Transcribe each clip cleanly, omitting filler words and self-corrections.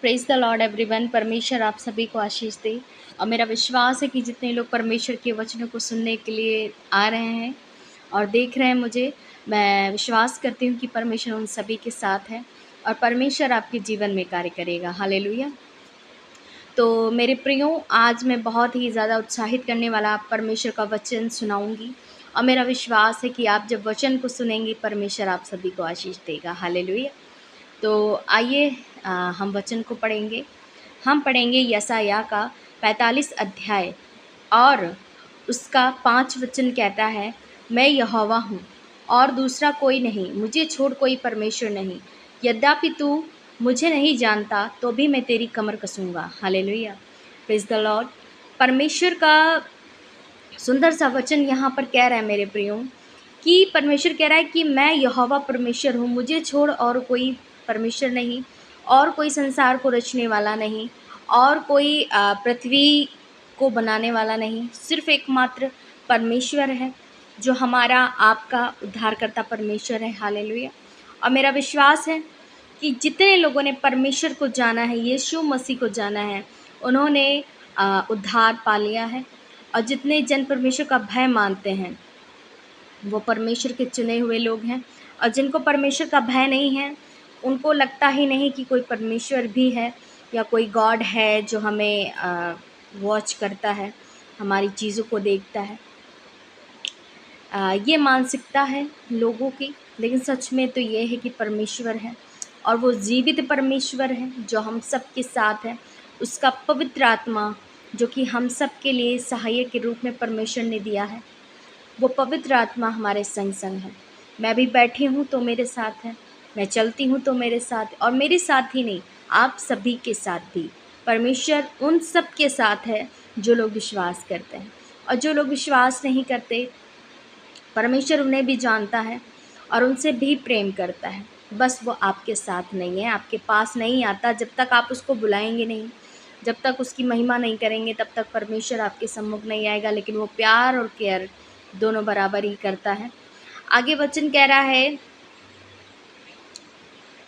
Praise the Lord everyone. परमेश्वर आप सभी को आशीष दे। और मेरा विश्वास है कि जितने लोग परमेश्वर के वचनों को सुनने के लिए आ रहे हैं और देख रहे हैं मुझे, मैं विश्वास करती हूँ कि परमेश्वर उन सभी के साथ है और परमेश्वर आपके जीवन में कार्य करेगा। हालेलुया। तो मेरे प्रियो, आज मैं बहुत ही ज़्यादा उत्साहित करने वाला परमेश्वर का वचन सुनाऊंगी और मेरा विश्वास है कि आप जब वचन को सुनेंगे, परमेश्वर आप सभी को आशीष देगा। हालेलुया। तो आइए हम वचन को पढ़ेंगे। हम पढ़ेंगे यशायाह का 45 अध्याय और उसका 5 वचन कहता है, मैं यहोवा हूँ और दूसरा कोई नहीं, मुझे छोड़ कोई परमेश्वर नहीं। यद्यपि तू मुझे नहीं जानता तो भी मैं तेरी कमर कसूँगा। Hallelujah, praise the Lord. परमेश्वर का सुंदर सा वचन यहाँ पर कह रहा है मेरे प्रियो कि परमेश्वर कह रहा है कि मैं यहोवा परमेश्वर हूँ, मुझे छोड़ और कोई परमेश्वर नहीं, और कोई संसार को रचने वाला नहीं, और कोई पृथ्वी को बनाने वाला नहीं। सिर्फ एकमात्र परमेश्वर है जो हमारा आपका उद्धारकर्ता परमेश्वर है। हालेलुया। और मेरा विश्वास है कि जितने लोगों ने परमेश्वर को जाना है, यीशु मसीह को जाना है, उन्होंने उद्धार पा लिया है। और जितने जन परमेश्वर का भय मानते हैं वो परमेश्वर के चुने हुए लोग हैं। और जिनको परमेश्वर का भय नहीं है, उनको लगता ही नहीं कि कोई परमेश्वर भी है या कोई गॉड है जो हमें वॉच करता है, हमारी चीज़ों को देखता है। ये मानसिकता है लोगों की, लेकिन सच में तो ये है कि परमेश्वर है और वो जीवित परमेश्वर है जो हम सब के साथ है। उसका पवित्र आत्मा जो कि हम सब के लिए सहायक के रूप में परमेश्वर ने दिया है, वो पवित्र आत्मा हमारे संग संग है। मैं भी बैठी हूँ तो मेरे साथ है, मैं चलती हूँ तो मेरे साथ, और मेरे साथ ही नहीं, आप सभी के साथ भी परमेश्वर उन सब के साथ है जो लोग विश्वास करते हैं। और जो लोग विश्वास नहीं करते, परमेश्वर उन्हें भी जानता है और उनसे भी प्रेम करता है। बस वो आपके साथ नहीं है, आपके पास नहीं आता। जब तक आप उसको बुलाएंगे नहीं, जब तक उसकी महिमा नहीं करेंगे, तब तक परमेश्वर आपके सम्मुख नहीं आएगा। लेकिन वो प्यार और केयर दोनों बराबर ही करता है। आगे वचन कह रहा है,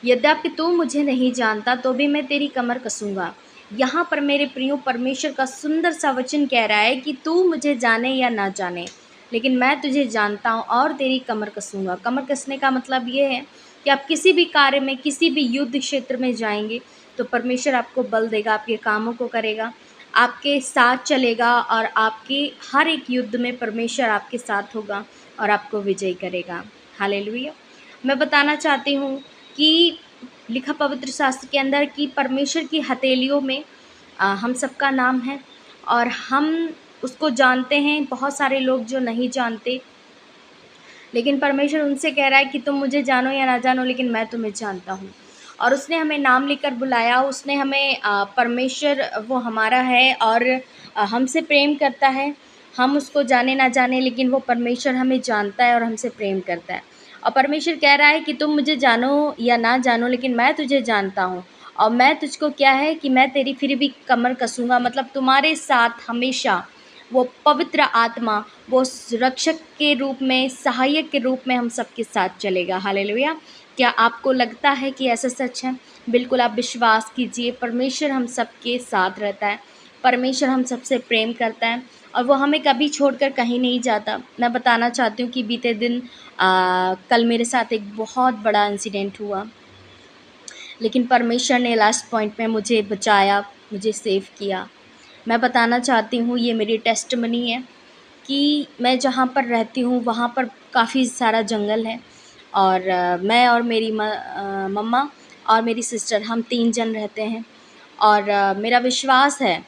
यद्यपि तू मुझे नहीं जानता तो भी मैं तेरी कमर कसूंगा। यहाँ पर मेरे प्रियो, परमेश्वर का सुंदर सा वचन कह रहा है कि तू मुझे जाने या ना जाने, लेकिन मैं तुझे जानता हूँ और तेरी कमर कसूंगा। कमर कसने का मतलब ये है कि आप किसी भी कार्य में, किसी भी युद्ध क्षेत्र में जाएंगे तो परमेश्वर आपको बल देगा, आपके कामों को करेगा, आपके साथ चलेगा और आपके हर एक युद्ध में परमेश्वर आपके साथ होगा और आपको विजय करेगा। हालेलुया। मैं बताना चाहती हूँ कि लिखा पवित्र शास्त्र के अंदर कि परमेश्वर की हथेलियों में हम सबका नाम है और हम उसको जानते हैं। बहुत सारे लोग जो नहीं जानते, लेकिन परमेश्वर उनसे कह रहा है कि तुम मुझे जानो या ना जानो, लेकिन मैं तुम्हें जानता हूँ। और उसने हमें नाम लेकर बुलाया, उसने हमें परमेश्वर वो हमारा है और हमसे प्रेम करता है। हम उसको जाने ना जाने, लेकिन वो परमेश्वर हमें जानता है और हमसे प्रेम करता है। और परमेश्वर कह रहा है कि तुम मुझे जानो या ना जानो, लेकिन मैं तुझे जानता हूँ और मैं तुझको क्या है कि मैं तेरी फिर भी कमर कसूँगा। मतलब तुम्हारे साथ हमेशा वो पवित्र आत्मा, वो रक्षक के रूप में, सहायक के रूप में हम सबके साथ चलेगा। हालेलुया। क्या आपको लगता है कि ऐसा सच है? बिल्कुल आप विश्वास कीजिए, परमेश्वर हम सबके साथ रहता है, परमेश्वर हम सबसे प्रेम करता है और वो हमें कभी छोड़कर कहीं नहीं जाता। मैं बताना चाहती हूँ कि बीते दिन कल मेरे साथ एक बहुत बड़ा इंसिडेंट हुआ, लेकिन परमेश्वर ने लास्ट पॉइंट में मुझे बचाया, मुझे सेव किया। मैं बताना चाहती हूँ, ये मेरी टेस्टमनी है कि मैं जहाँ पर रहती हूँ वहाँ पर काफ़ी सारा जंगल है और मैं और मेरी मम्मा और मेरी सिस्टर, हम 3 जन रहते हैं। और मेरा विश्वास है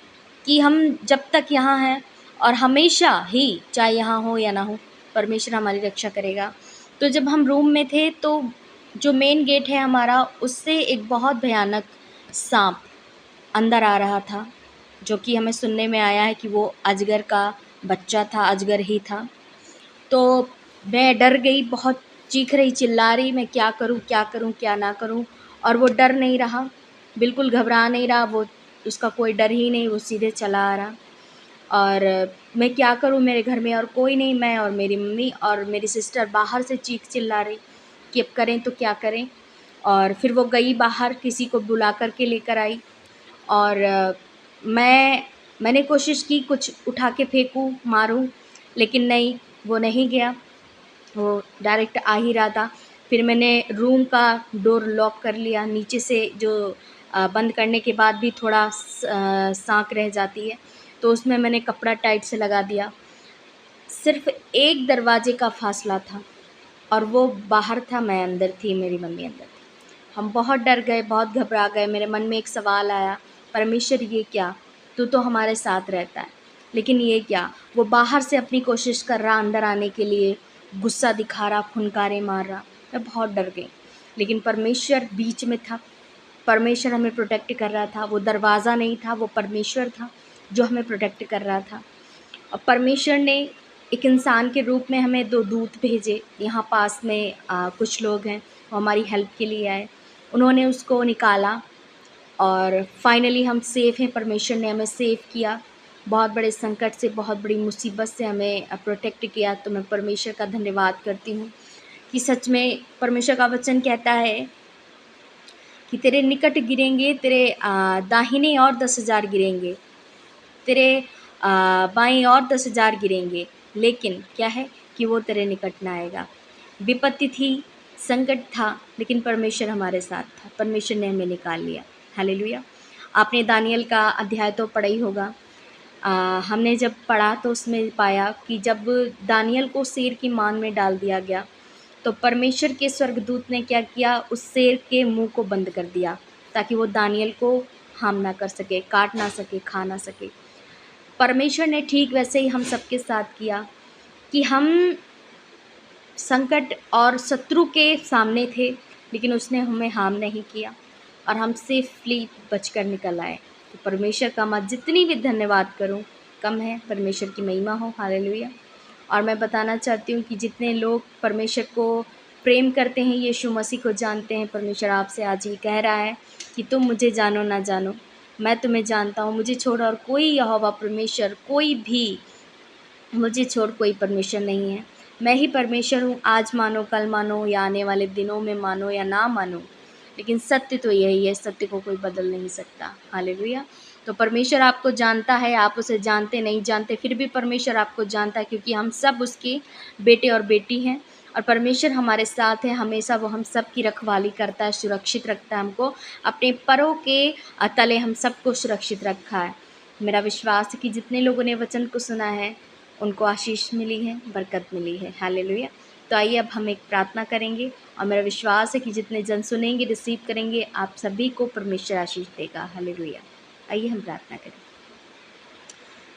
कि हम जब तक यहाँ हैं और हमेशा ही, चाहे यहाँ हो या ना हो, परमेश्वर हमारी रक्षा करेगा। तो जब हम रूम में थे तो जो मेन गेट है हमारा, उससे एक बहुत भयानक सांप अंदर आ रहा था, जो कि हमें सुनने में आया है कि वो अजगर का बच्चा था, अजगर ही था। तो मैं डर गई, बहुत चीख रही, चिल्ला रही, मैं क्या करूं, क्या करूं, क्या ना करूं। और वो डर नहीं रहा, बिल्कुल घबरा नहीं रहा, वो उसका कोई डर ही नहीं, वो सीधे चला आ रहा। और मैं क्या करूं, मेरे घर में और कोई नहीं, मैं और मेरी मम्मी और मेरी सिस्टर बाहर से चीख चिल्ला रही कि अब करें तो क्या करें। और फिर वो गई बाहर, किसी को बुला कर के लेकर आई और मैंने कोशिश की कुछ उठा के फेंकूँ, मारूँ, लेकिन नहीं, वो नहीं गया, वो डायरेक्ट आ ही रहा था। फिर मैंने रूम का डोर लॉक कर लिया, नीचे से जो बंद करने के बाद भी थोड़ा साँक रह जाती है, तो उसमें मैंने कपड़ा टाइट से लगा दिया। सिर्फ़ एक दरवाज़े का फ़ासला था और वो बाहर था, मैं अंदर थी, मेरी मम्मी अंदर थी। हम बहुत डर गए, बहुत घबरा गए। मेरे मन में एक सवाल आया, परमेश्वर ये क्या? तू तो हमारे साथ रहता है, लेकिन ये क्या? वो बाहर से अपनी कोशिश कर रहा अंदर आने के लिए, गुस्सा दिखा रहा, फुनकारे मार रहा। मैं बहुत डर गई, लेकिन परमेश्वर बीच में था। परमेश्वर हमें प्रोटेक्ट कर रहा था। वो दरवाज़ा नहीं था, वो परमेश्वर था जो हमें प्रोटेक्ट कर रहा था। और परमेश्वर ने एक इंसान के रूप में हमें 2 दूत भेजे। यहाँ पास में कुछ लोग हैं, वो हमारी हेल्प के लिए आए। उन्होंने उसको निकाला और फाइनली हम सेफ़ हैं। परमेश्वर ने हमें सेव किया, बहुत बड़े संकट से, बहुत बड़ी मुसीबत से हमें प्रोटेक्ट किया। तो मैं परमेश्वर का धन्यवाद करती हूँ कि सच में परमेश्वर का वचन कहता है कि तेरे निकट गिरेंगे, तेरे दाहिने और 10,000 गिरेंगे, तेरे बाएं और 10,000 गिरेंगे, लेकिन क्या है कि वो तेरे निकट ना आएगा। विपत्ति थी, संकट था, लेकिन परमेश्वर हमारे साथ था। परमेश्वर ने हमें निकाल लिया। हालेलुया। आपने दानियल का अध्याय तो पढ़ा ही होगा। हमने जब पढ़ा तो उसमें पाया कि जब दानियल को शेर की मान में डाल दिया गया, तो परमेश्वर के स्वर्गदूत ने क्या किया, उस शेर के मुंह को बंद कर दिया, ताकि वो दानियल को हार्म ना कर सके, काट ना सके, खा ना सके। परमेश्वर ने ठीक वैसे ही हम सबके साथ किया कि हम संकट और शत्रु के सामने थे, लेकिन उसने हमें हार्म नहीं किया और हम सेफली बचकर निकल आए। तो परमेश्वर का मैं जितनी भी धन्यवाद करूं कम है। परमेश्वर की महिमा हो। हालेलुया। और मैं बताना चाहती हूँ कि जितने लोग परमेश्वर को प्रेम करते हैं, यीशु मसीह को जानते हैं, परमेश्वर आपसे आज ये कह रहा है कि तुम मुझे जानो ना जानो, मैं तुम्हें जानता हूँ। मुझे छोड़ और कोई यहोवा परमेश्वर, कोई भी, मुझे छोड़ कोई परमेश्वर नहीं है। मैं ही परमेश्वर हूँ। आज मानो, कल मानो, या आने वाले दिनों में मानो या ना मानो, लेकिन सत्य तो यही है, सत्य को कोई बदल नहीं सकता। हालेलुया। तो परमेश्वर आपको जानता है, आप उसे जानते नहीं जानते, फिर भी परमेश्वर आपको जानता है, क्योंकि हम सब उसके बेटे और बेटी हैं। और परमेश्वर हमारे साथ है हमेशा। वो हम सब की रखवाली करता है, सुरक्षित रखता है हमको। अपने परों के तले हम सबको सुरक्षित रखा है। मेरा विश्वास है कि जितने लोगों ने वचन को सुना है, उनको आशीष मिली है, बरकत मिली है। हालेलुया। तो आइए अब हम एक प्रार्थना करेंगे, और मेरा विश्वास है कि जितने जन सुनेंगे, रिसीव करेंगे, आप सभी को परमेश्वर आशीष देगा। हालेलुया। आइए हम प्रार्थना करें।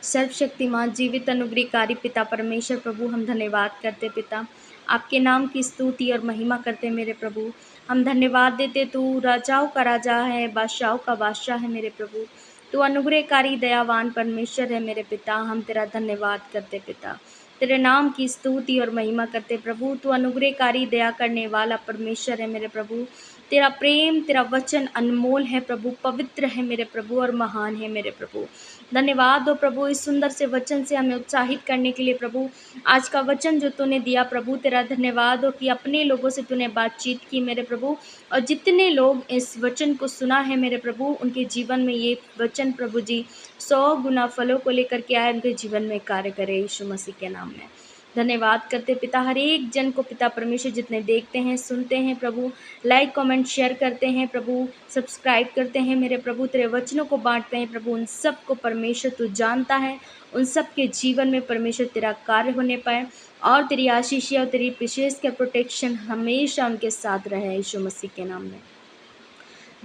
सर्वशक्तिमान जीवित अनुग्रहकारी पिता परमेश्वर प्रभु, हम धन्यवाद करते पिता, आपके नाम की स्तुति और महिमा करते मेरे प्रभु। हम धन्यवाद देते, तू राजाओं का राजा है, बादशाहों का बादशाह है मेरे प्रभु। तू अनुग्रहकारी दयावान परमेश्वर है मेरे पिता। हम तेरा धन्यवाद करते पिता, तेरे नाम की स्तुति और महिमा करते प्रभु। तू अनुग्रहकारी दया करने वाला परमेश्वर है मेरे प्रभु। तेरा प्रेम, तेरा वचन अनमोल है प्रभु, पवित्र है मेरे प्रभु और महान है मेरे प्रभु। धन्यवाद हो प्रभु इस सुंदर से वचन से हमें उत्साहित करने के लिए प्रभु। आज का वचन जो तूने दिया प्रभु, तेरा धन्यवाद हो कि अपने लोगों से तूने बातचीत की मेरे प्रभु। और जितने लोग इस वचन को सुना है मेरे प्रभु, उनके जीवन में ये वचन प्रभु जी 100 गुना फलों को लेकर के आए, उनके जीवन में कार्य करे यीशु मसीह के नाम में। धन्यवाद करते पिता, हर एक जन को पिता परमेश्वर, जितने देखते हैं, सुनते हैं प्रभु, लाइक कमेंट शेयर करते हैं प्रभु, सब्सक्राइब करते हैं मेरे प्रभु, तेरे वचनों को बांटते हैं प्रभु, उन सब को परमेश्वर तू जानता है। उन सब के जीवन में परमेश्वर तेरा कार्य होने पाए, और तेरी आशीष और तेरी विशेष का प्रोटेक्शन हमेशा उनके साथ रहे यीशु मसीह के नाम में।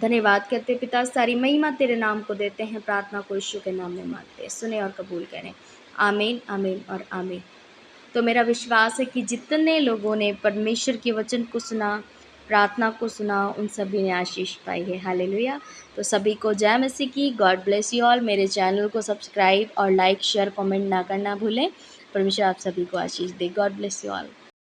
धन्यवाद करते पिता, सारी महिमा तेरे नाम को देते हैं, प्रार्थना को यीशु के नाम में मांगते हैं, सुने और कबूल करें। आमीन, आमीन और आमीन। तो मेरा विश्वास है कि जितने लोगों ने परमेश्वर के वचन को सुना, प्रार्थना को सुना, उन सभी ने आशीष पाई है। हालेलुया। तो सभी को जय मसीह की। God bless you all. मेरे चैनल को सब्सक्राइब और लाइक शेयर कमेंट ना करना भूलें। परमेश्वर आप सभी को आशीष दे। God bless you all.